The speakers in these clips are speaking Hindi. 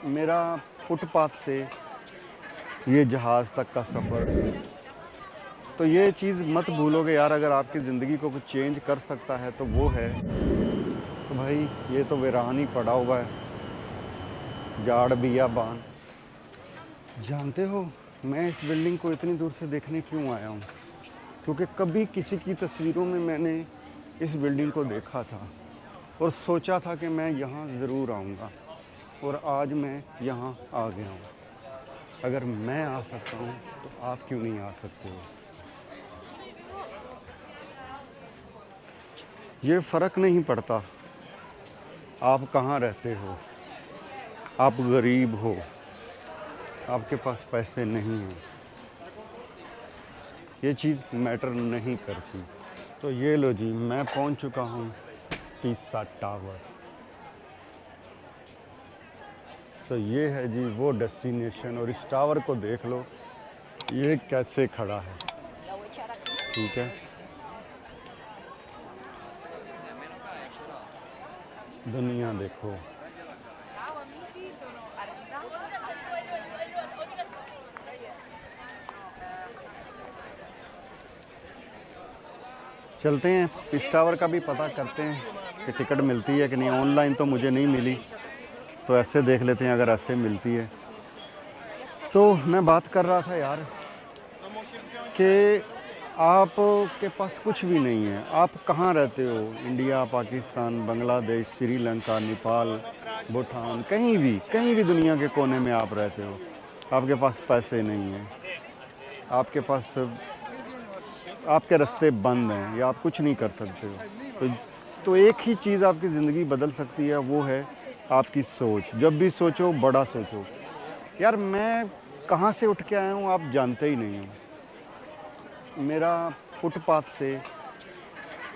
मेरा फुटपाथ से ये जहाज़ तक का सफ़र, तो ये चीज़ मत भूलोगे यार। अगर आपकी ज़िंदगी को कुछ चेंज कर सकता है तो वो है, तो भाई ये तो वीरान ही पड़ा हुआ है, जाड़ बियाबान। जानते हो मैं इस बिल्डिंग को इतनी दूर से देखने क्यों आया हूँ? क्योंकि कभी किसी की तस्वीरों में मैंने इस बिल्डिंग को देखा था और सोचा था कि मैं यहाँ ज़रूर आऊँगा, और आज मैं यहाँ आ गया हूँ। अगर मैं आ सकता हूँ तो आप क्यों नहीं आ सकते हो? ये फ़र्क नहीं पड़ता आप कहाँ रहते हो, आप गरीब हो, आपके पास पैसे नहीं हैं, ये चीज़ मैटर नहीं करती। तो ये लो जी, मैं पहुंच चुका हूं पिज़्ज़ा टावर। तो ये है जी वो डेस्टिनेशन, और इस टावर को देख लो ये कैसे खड़ा है। ठीक है, दुनिया देखो। चलते हैं इस टावर का भी पता करते हैं कि टिकट मिलती है कि नहीं। ऑनलाइन तो मुझे नहीं मिली, तो ऐसे देख लेते हैं अगर ऐसे मिलती है। तो मैं बात कर रहा था यार कि आपके पास कुछ भी नहीं है, आप कहाँ रहते हो, इंडिया, पाकिस्तान, बांग्लादेश, श्रीलंका, नेपाल, भूटान, कहीं भी दुनिया के कोने में आप रहते हो, आपके पास पैसे नहीं हैं, आपके पास आपके रास्ते बंद हैं या आप कुछ नहीं कर सकते हो, तो एक ही चीज़ आपकी ज़िंदगी बदल सकती है, वो है आपकी सोच। जब भी सोचो बड़ा सोचो। यार मैं कहाँ से उठ के आया हूँ आप जानते ही नहीं हो। मेरा फुटपाथ से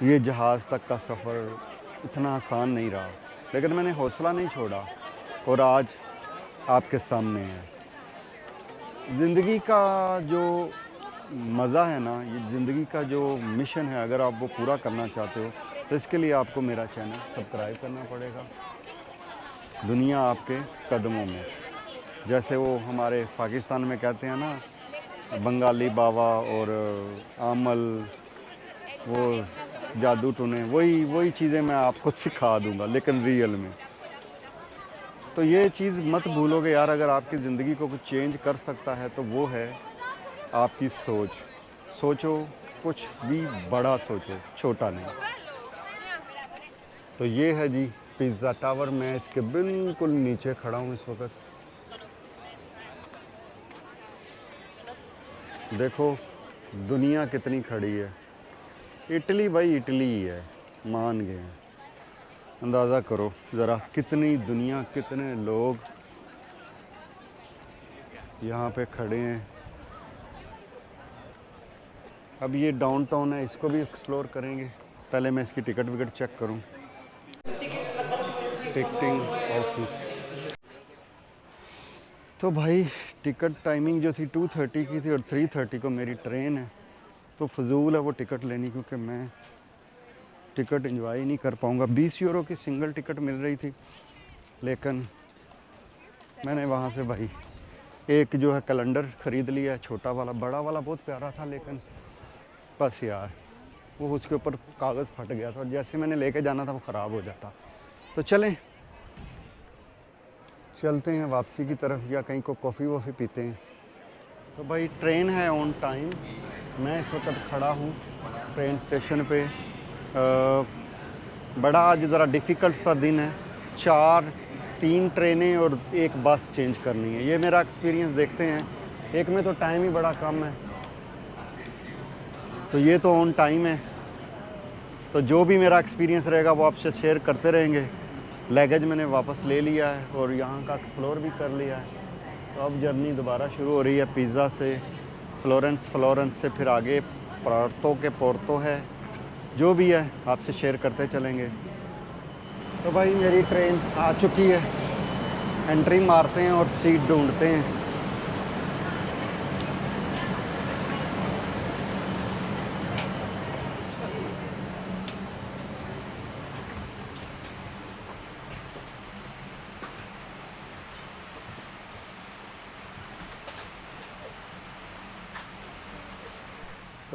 ये जहाज़ तक का सफ़र इतना आसान नहीं रहा, लेकिन मैंने हौसला नहीं छोड़ा और आज आपके सामने है। ज़िंदगी का जो मज़ा है ना, ये ज़िंदगी का जो मिशन है, अगर आप वो पूरा करना चाहते हो तो इसके लिए आपको मेरा चैनल सब्सक्राइब करना पड़ेगा। दुनिया आपके कदमों में, जैसे वो हमारे पाकिस्तान में कहते हैं ना, बंगाली बाबा और आमल, वो जादू टूने, वही चीज़ें मैं आपको सिखा दूंगा, लेकिन रियल में। तो ये चीज़ मत भूलोगे यार। अगर आपकी ज़िंदगी को कुछ चेंज कर सकता है तो वो है आपकी सोच। सोचो, कुछ भी बड़ा सोचो, छोटा नहीं। तो ये है जी पिज़्ज़ा टावर, मैं इसके बिल्कुल नीचे खड़ा हूँ इस वक्त। देखो दुनिया कितनी खड़ी है। इटली भाई इटली ही है, मान गए हैं। अंदाज़ा करो ज़रा, कितनी दुनिया, कितने लोग यहाँ पे खड़े हैं। अब ये डाउनटाउन है, इसको भी एक्सप्लोर करेंगे। पहले मैं इसकी टिकट विकट चेक करूँ। Ticketing office. तो भाई टिकट टाइमिंग जो थी 2:30 की थी और 3:30 को मेरी ट्रेन है, तो फजूल है वो टिकट लेनी, क्योंकि मैं टिकट एंजॉय नहीं कर पाऊँगा। 20 यूरो की सिंगल टिकट मिल रही थी, लेकिन मैंने वहाँ से भाई एक जो है कैलेंडर ख़रीद लिया है, छोटा वाला। बड़ा वाला बहुत प्यारा था, लेकिन बस यार वो उसके ऊपर कागज़ फट गया था और जैसे मैंने लेके जाना था वो ख़राब हो जाता। तो चलते हैं वापसी की तरफ, या कहीं को कॉफ़ी वॉफ़ी पीते हैं। तो भाई ट्रेन है ऑन टाइम। मैं इस वक्त खड़ा हूँ ट्रेन स्टेशन पे। बड़ा आज ज़रा डिफ़िकल्ट सा दिन है। 3 ट्रेनें और 1 बस चेंज करनी है। ये मेरा एक्सपीरियंस देखते हैं। एक में तो टाइम ही बड़ा कम है, तो ये तो ऑन टाइम है। तो जो भी मेरा एक्सपीरियंस रहेगा वो आपसे शेयर करते रहेंगे। लगेज मैंने वापस ले लिया है और यहाँ का एक्सप्लोर भी कर लिया है। तो अब जर्नी दोबारा शुरू हो रही है पिज़्ज़ा से फ्लोरेंस से फिर आगे पोर्तो है। जो भी है आपसे शेयर करते चलेंगे। तो भाई मेरी ट्रेन आ चुकी है। एंट्री मारते हैं और सीट ढूंढते हैं।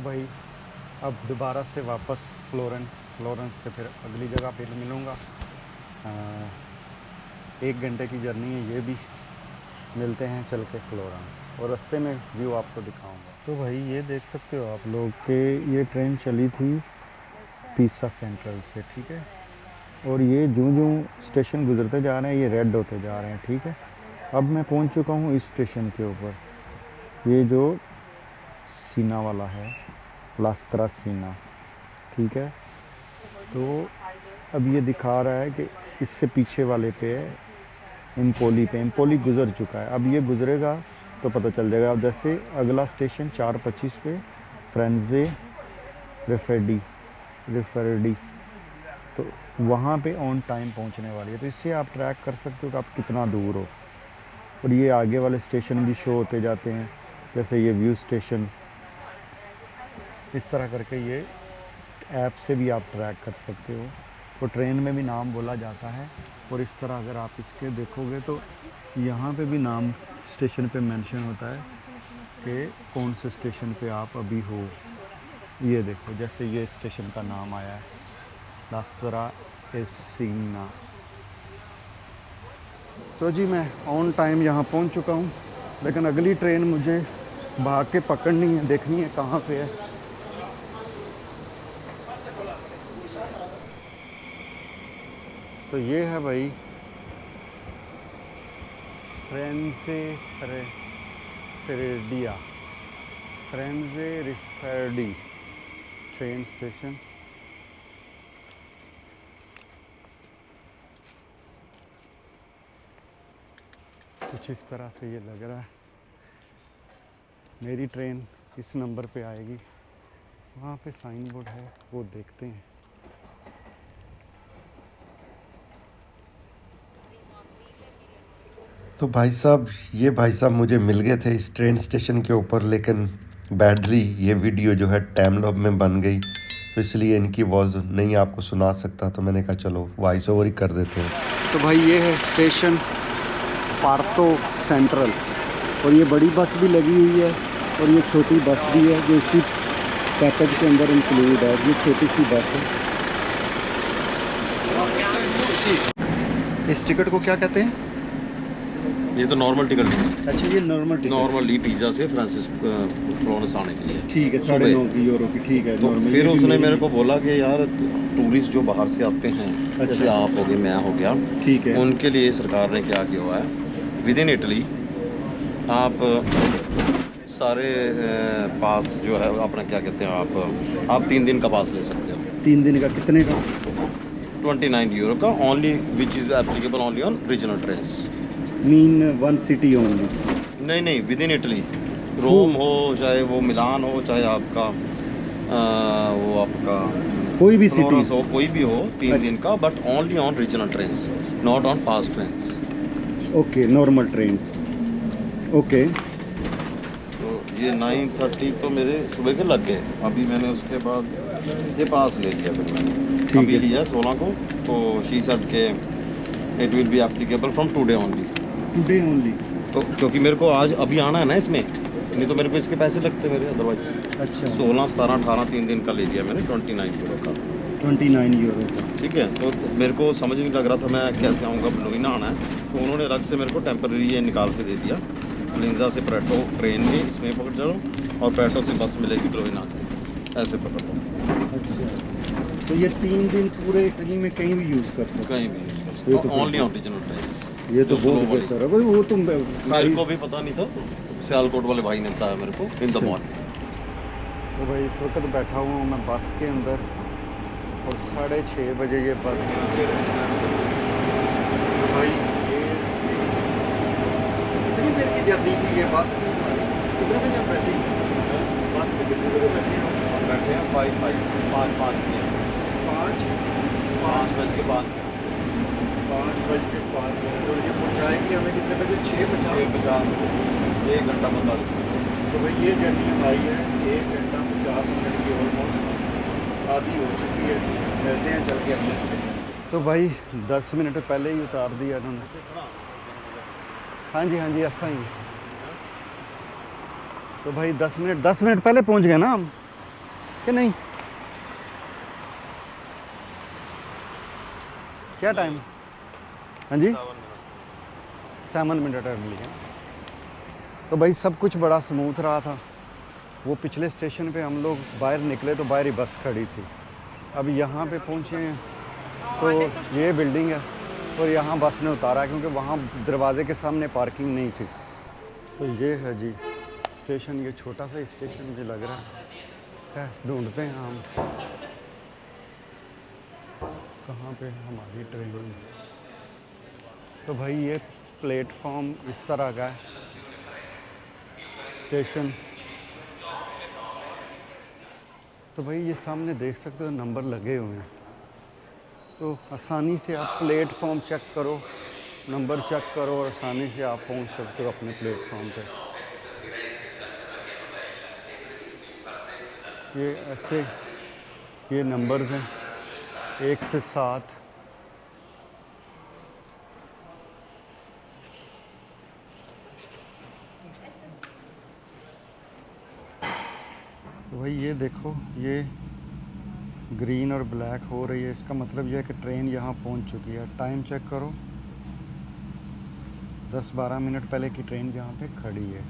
तो भाई अब दोबारा से वापस फ्लोरेंस से फिर अगली जगह पे मिलूँगा। 1 घंटे की जर्नी है ये भी। मिलते हैं चल के फ्लोरेंस, और रास्ते में व्यू आपको दिखाऊंगा। तो भाई ये देख सकते हो आप लोग कि ये ट्रेन चली थी पिसा सेंट्रल से, ठीक है। और ये जूं स्टेशन गुजरते जा रहे हैं ये रेड होते जा रहे हैं, ठीक है। अब मैं पहुंच चुका हूं इस स्टेशन के ऊपर, ये जो सीना वाला है, लास्त्रा सीना, ठीक है। तो अब ये दिखा रहा है कि इससे पीछे वाले पे एम्पोली गुजर चुका है। अब ये गुजरेगा तो पता चल जाएगा। अब जैसे अगला स्टेशन 4:25 पे फ्रेंजे रिफेरडी, तो वहाँ पे ऑन टाइम पहुँचने वाली है। तो इससे आप ट्रैक कर सकते हो कि आप कितना दूर हो। और ये आगे वाले स्टेशन भी शो होते जाते हैं, जैसे ये व्यू स्टेशन। इस तरह करके ये ऐप से भी आप ट्रैक कर सकते हो। तो ट्रेन में भी नाम बोला जाता है। और इस तरह अगर आप इसके देखोगे तो यहाँ पे भी नाम स्टेशन पे मेंशन होता है कि कौन से स्टेशन पे आप अभी हो। ये देखो, जैसे ये स्टेशन का नाम आया है लास्त्रा एसीना। तो जी मैं ऑन टाइम यहाँ पहुँच चुका हूँ, लेकिन अगली ट्रेन मुझे भाग के पकड़नी है, देखनी है कहाँ पे है। तो ये है भाई फ्रेंजे रिफेरडी ट्रेन स्टेशन। कुछ इस तरह से ये लग रहा है। मेरी ट्रेन इस नंबर पे आएगी। वहाँ पे साइन बोर्ड है, वो देखते हैं। तो भाई साहब मुझे मिल गए थे इस ट्रेन स्टेशन के ऊपर, लेकिन बैडली ये वीडियो जो है टाइम लॉप में बन गई, तो इसलिए इनकी वॉइस नहीं आपको सुना सकता। तो मैंने कहा चलो वॉइस ओवर ही कर देते हैं। तो भाई ये है स्टेशन पार्तो सेंट्रल, और ये बड़ी बस भी लगी हुई है और ये छोटी बस भी है जो इसी पैकेज के अंदर इंक्लूड है। ये छोटी सी बस है। इस टिकट को क्या कहते हैं? ये तो नॉर्मल टिकट है। अच्छा, ये नॉर्मल टिकट, नॉर्मल पिज़्ज़ा से फ्लोरेंस आने के लिए। ठीक है, 9.5 यूरो की, ठीक है। तो फिर उसने मेरे को बोला कि यार टूरिस्ट जो बाहर से आते हैं, अच्छा, जैसे आप हो गए, मैं हो गया, ठीक है, उनके लिए सरकार ने क्या किया हुआ है, विद इन इटली आप सारे पास जो है अपना क्या कहते हैं, आप 3 दिन का पास ले सकते हो। 3 दिन का कितने का? 29 यूरो का, only which is applicable only on regional trains. Mean 1 city only? नहीं, विद इन इटली, रोम हो, चाहे वो मिलान हो, चाहे आपका वो आपका कोई भी सिटी हो, कोई भी हो, 3 दिन का, but only on regional trains, not on fast trains. Okay, normal trains, okay. तो ये 9:30 तो मेरे सुबह के लग गए। अभी मैंने उसके बाद ये पास ले लिया, फिर मैंने अभी लिया 16 को। तो शी सेड के it will be applicable from today only. Today only? तो क्योंकि मेरे को आज अभी आना है ना इसमें, नहीं तो मेरे को इसके पैसे लगते मेरे अदरवाइज। अच्छा, 16, 17, 18 3 दिन का ले लिया मैंने 29 यूरो का। 29 यूरो का, ठीक है। तो मेरे को समझ नहीं लग रहा था मैं कैसे आऊँगा, ब्लोइना आना है। तो उन्होंने अलग से मेरे को टेम्पररी ये निकाल के दे दिया। फ्लिंजा से प्रेटो ट्रेन में इसमें पकड़ जाओ, और प्रेटो से बस मिलेगी ब्लोइना की, ऐसे पकड़ लो। अच्छा, तो ये 3 दिन पूरे इटली में कहीं भी यूज़ कर सकते? कहीं भी यूज़ कर सकते, ओनली ऑन रीजनल ट्रेन्स। ये तो बहुत बेहतर है भाई। वो तो मेरे को भी पता नहीं था, सियालकोट वाले भाई ने बताया मेरे को इन द मॉर्निंग। तो भाई इस वक्त बैठा हुआ हूँ मैं बस के अंदर, और 6:30 बजे ये बस। तो भाई ये कितनी देर की जर्नी थी ये बस की? कितने बजे हम बैठे? बस में कितने बजे बैठे हैं हम? बैठे हैं 5 5 PM, 5 बज के 5 मिनट। और ये पहुँचाएगी हमें कितने बजे? 6:50। 1 घंटा 45 मिनट। तो भाई ये जर्नी हमारी है 1 घंटा 50 मिनट की, ऑलमोस्ट आधी हो चुकी है। मिलते हैं चल के अगले स्टेशन। तो भाई 10 मिनट पहले ही उतार दिया इन्होंने। हाँ जी ऐसा ही। तो भाई 10 मिनट पहले पहुंच गए ना हम। कि नहीं? क्या टाइम? हाँ जी, 7 मिनट अर्ली है। तो भाई सब कुछ बड़ा स्मूथ रहा था। वो पिछले स्टेशन पे हम लोग बाहर निकले तो बाहर ही बस खड़ी थी। अब यहाँ पे पहुँचे हैं तो ये बिल्डिंग है और यहाँ बस ने उतारा क्योंकि वहाँ दरवाजे के सामने पार्किंग नहीं थी। तो ये है जी स्टेशन, ये छोटा सा स्टेशन मुझे लग रहा है। ढूंढते हैं हम कहाँ पे हमारी ट्रेन। तो भाई ये प्लेटफॉर्म इस तरह का है स्टेशन। तो भाई ये सामने देख सकते हो नंबर लगे हुए हैं, तो आसानी से आप प्लेटफॉर्म चेक करो, नंबर चेक करो और आसानी से आप पहुंच सकते हो अपने प्लेटफॉर्म पे। ये ऐसे ये नंबर्स हैं 1 से 7। तो भाई ये देखो, ये ग्रीन और ब्लैक हो रही है, इसका मतलब यह है कि ट्रेन यहाँ पहुँच चुकी है। टाइम चेक करो, 10-12 मिनट पहले की ट्रेन यहाँ पे खड़ी है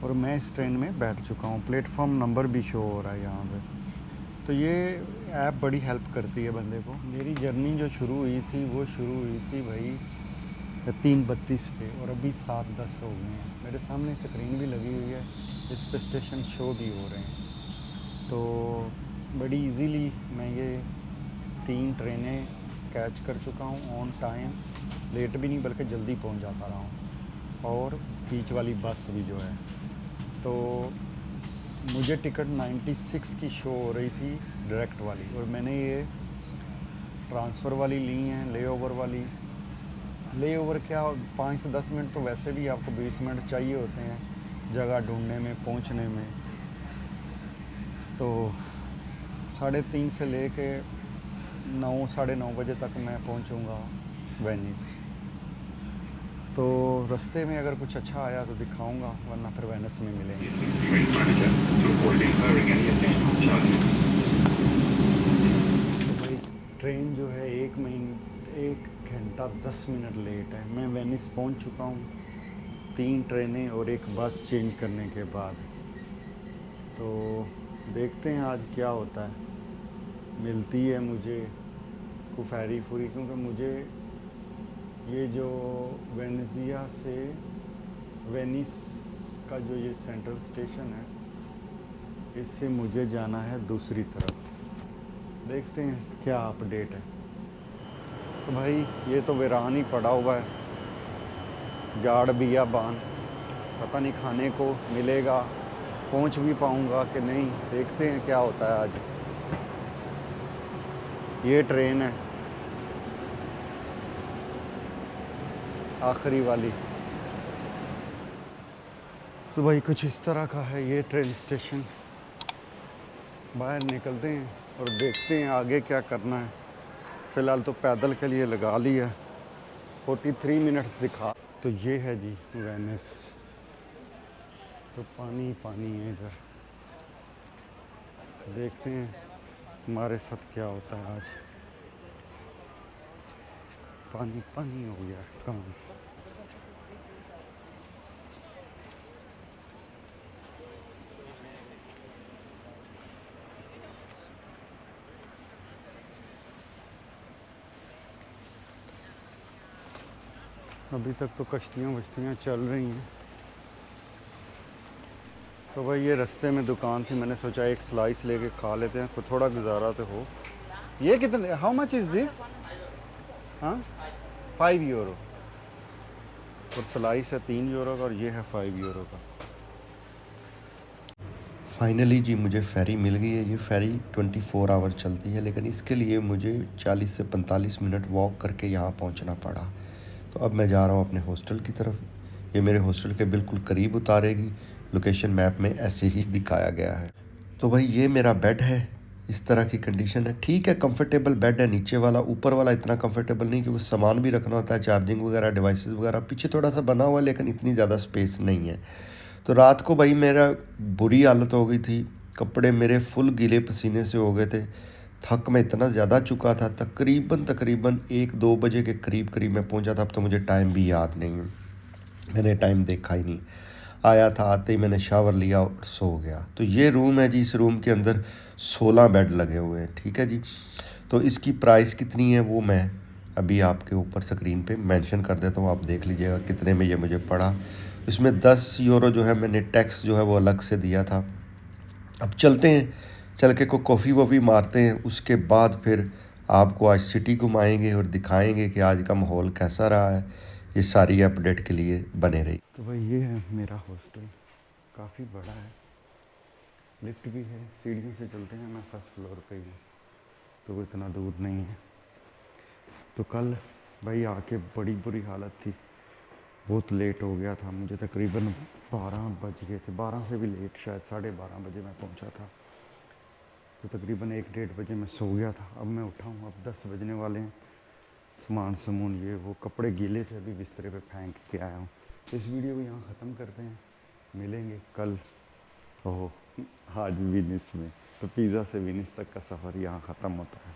और मैं इस ट्रेन में बैठ चुका हूँ। प्लेटफॉर्म नंबर भी शो हो रहा है यहाँ पे। तो ये ऐप बड़ी हेल्प करती है बंदे को। मेरी जर्नी जो शुरू हुई थी वो शुरू हुई थी भाई 3:32 पे और अभी 7:10 हो गए हैं। मेरे सामने स्क्रीन भी लगी हुई है, इस पे स्टेशन शो भी हो रहे हैं। तो बड़ी इजीली मैं ये 3 ट्रेनें कैच कर चुका हूँ ऑन टाइम, लेट भी नहीं बल्कि जल्दी पहुँच जाता रहा हूँ। और बीच वाली बस भी जो है, तो मुझे टिकट 96 की शो हो रही थी डायरेक्ट वाली, और मैंने ये ट्रांसफ़र वाली ली हैं, लेओवर वाली। लेओवर क्या 5 से 10 मिनट तो वैसे भी आपको 20 मिनट चाहिए होते हैं जगह ढूंढने में, पहुंचने में। तो 3:30 से लेके 9 साढ़े 9 बजे तक मैं पहुंचूंगा वेनिस। तो रास्ते में अगर कुछ अच्छा आया तो दिखाऊंगा, वरना फिर वेनिस में मिलेंगे। तो भाई ट्रेन जो है 1 घंटा 10 मिनट लेट है। मैं वेनिस पहुंच चुका हूं 3 ट्रेनें और 1 बस चेंज करने के बाद। तो देखते हैं आज क्या होता है, मिलती है मुझे कुफेरी फुरी, क्योंकि मुझे ये जो वेनेजिया से वेनिस का जो ये सेंट्रल स्टेशन है, इससे मुझे जाना है दूसरी तरफ। देखते हैं क्या अपडेट है। तो भाई ये तो वीरान ही पड़ा हुआ है, जाड़ बियाबान, पता नहीं खाने को मिलेगा, पहुंच भी पाऊंगा कि नहीं। देखते हैं क्या होता है आज। ये ट्रेन है आखिरी वाली। तो भाई कुछ इस तरह का है ये ट्रेन स्टेशन। बाहर निकलते हैं और देखते हैं आगे क्या करना है। फ़िलहाल तो पैदल के लिए लगा लिया, 43 मिनट दिखा। तो ये है जी वेनिस। तो पानी पानी है इधर, देखते हैं हमारे साथ क्या होता है आज। पानी पानी हो गया काम। अभी तक तो कश्तियाँ वश्तियाँ चल रही हैं। तो भाई ये रास्ते में दुकान थी, मैंने सोचा एक स्लाइस लेके खा लेते हैं, तो थोड़ा गुजारा तो हो। ये कितने, हाउ मच इज़ दिस? हाँ 5 यूरो, और स्लाइस है 3 यूरो का, और ये है 5 यूरो का। फाइनली जी मुझे फेरी मिल गई है। ये फेरी 24 आवर चलती है, लेकिन इसके लिए मुझे 40 से 45 मिनट वॉक करके यहाँ पहुँचना पड़ा। तो अब मैं जा रहा हूँ अपने हॉस्टल की तरफ। ये मेरे हॉस्टल के बिल्कुल करीब उतारेगी, लोकेशन मैप में ऐसे ही दिखाया गया है। तो भाई ये मेरा बेड है, इस तरह की कंडीशन है। ठीक है, कंफर्टेबल बेड है नीचे वाला, ऊपर वाला इतना कंफर्टेबल नहीं, क्योंकि सामान भी रखना होता है, चार्जिंग वगैरह, डिवाइसेस वगैरह। पीछे थोड़ा सा बना हुआ है, लेकिन इतनी ज़्यादा स्पेस नहीं है। तो रात को भाई मेरा बुरी हालत हो गई थी, कपड़े मेरे फुल गीले पसीने से हो गए थे। थक मैं इतना ज़्यादा चुका था, तकरीबन 1-2 बजे के करीब मैं पहुंचा था। अब तो मुझे टाइम भी याद नहीं है, मैंने टाइम देखा ही नहीं। आया था, आते ही मैंने शावर लिया और सो गया। तो ये रूम है जी, इस रूम के अंदर 16 बेड लगे हुए हैं, ठीक है जी। तो इसकी प्राइस कितनी है वो मैं अभी आपके ऊपर स्क्रीन पे मेंशन कर देता हूँ, आप देख लीजिएगा कितने में ये मुझे पड़ा। इसमें 10 यूरो जो है मैंने टैक्स जो है वो अलग से दिया था। अब चलते हैं, चल के कॉफ़ी वॉफ़ी मारते हैं, उसके बाद फिर आपको आज सिटी घुमाएंगे और दिखाएंगे कि आज का माहौल कैसा रहा है। ये सारी अपडेट के लिए बने रही। तो भाई ये है मेरा हॉस्टल, काफ़ी बड़ा है, लिफ्ट भी है, सीढ़ियों से चलते हैं। मैं फर्स्ट फ्लोर पे ही हूँ, तो वो इतना दूर नहीं है। तो कल भाई आके बड़ी बुरी हालत थी, बहुत लेट हो गया था। मुझे तकरीबन 12 बज गए थे, 12 से भी लेट, शायद 12:30 बजे मैं पहुंचा था। तो तकरीबन 1-1:30 बजे मैं सो गया था। अब मैं उठा हूँ, अब 10 बजने वाले हैं। सामान समून ये वो, कपड़े गीले थे, अभी बिस्तरे पे फेंक के आया हूँ। तो इस वीडियो को यहाँ ख़त्म करते हैं, मिलेंगे कल। ओह, आज विनिस में, तो पिज़्ज़ा से विनिस तक का सफ़र यहाँ ख़त्म होता है।